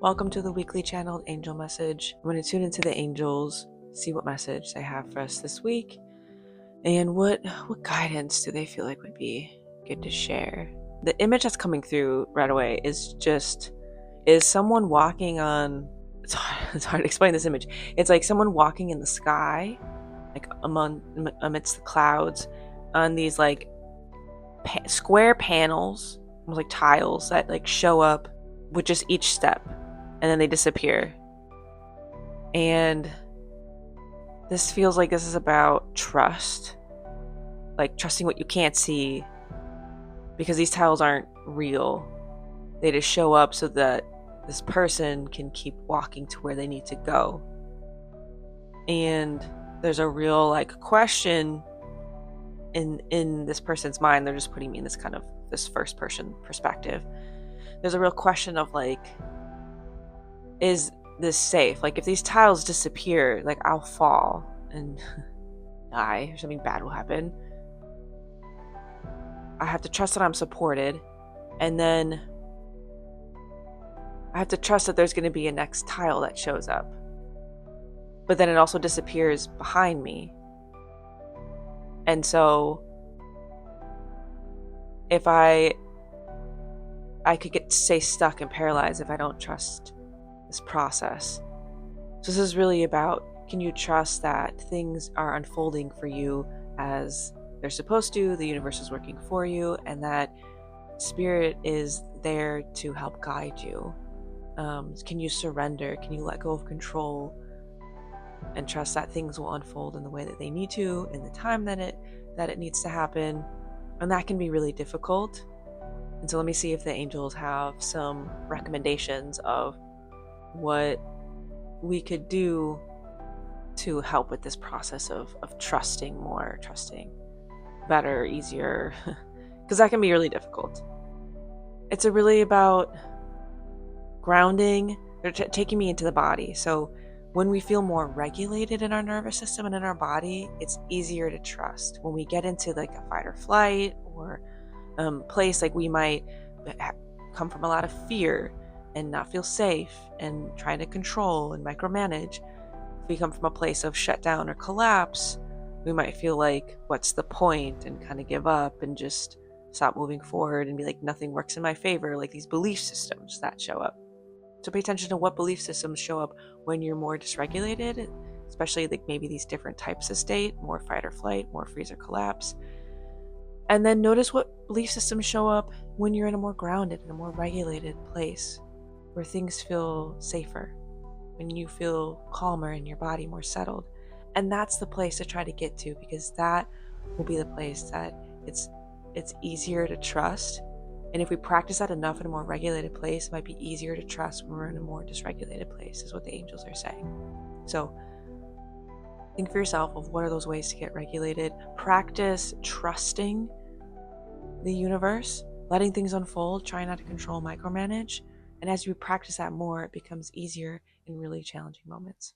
Welcome to the weekly channeled angel message. I'm going to tune into the angels, see what message they have for us this week, and what guidance do they feel like would be good to share. The image that's coming through right away is someone walking on. It's hard to explain this image. It's like someone walking in the sky, like amidst the clouds, on these like square panels, almost like tiles that like show up with just each step, and then they disappear. And this feels like this is about trust, like trusting what you can't see, because these tiles aren't real. They just show up so that this person can keep walking to where they need to go. And there's a real like question in this person's mind. They're just putting me in this first person perspective. There's a real question of like, is this safe? Like if these tiles disappear, like I'll fall and die, or something bad will happen. I have to trust that I'm supported, and then I have to trust that there's going to be a next tile that shows up, but then it also disappears behind me. And so if I could stay stuck and paralyzed if I don't trust this process. So this is really about, can you trust that things are unfolding for you as they're supposed to, the universe is working for you, and that spirit is there to help guide you? Can you surrender? Can you let go of control and trust that things will unfold in the way that they need to, in the time that it needs to happen? And that can be really difficult. And so let me see if the angels have some recommendations of what we could do to help with this process of trusting more, trusting better, easier, because that can be really difficult. It's really about grounding. They're taking me into the body. So when we feel more regulated in our nervous system and in our body, it's easier to trust. When we get into like a fight or flight or place, like we might come from a lot of fear and not feel safe and trying to control and micromanage. If we come from a place of shutdown or collapse, we might feel like, what's the point, and kind of give up and just stop moving forward and be like, nothing works in my favor, like these belief systems that show up. So pay attention to what belief systems show up when you're more dysregulated, especially like maybe these different types of state, more fight or flight, more freeze or collapse. And then notice what belief systems show up when you're in a more grounded and a more regulated place, where things feel safer, when you feel calmer in your body, more settled. And that's the place to try to get to, because that will be the place that it's easier to trust. And if we practice that enough in a more regulated place, it might be easier to trust when we're in a more dysregulated place, is what the angels are saying. So think for yourself of what are those ways to get regulated. Practice trusting the universe, letting things unfold, trying not to control, micromanage. And as you practice that more, it becomes easier in really challenging moments.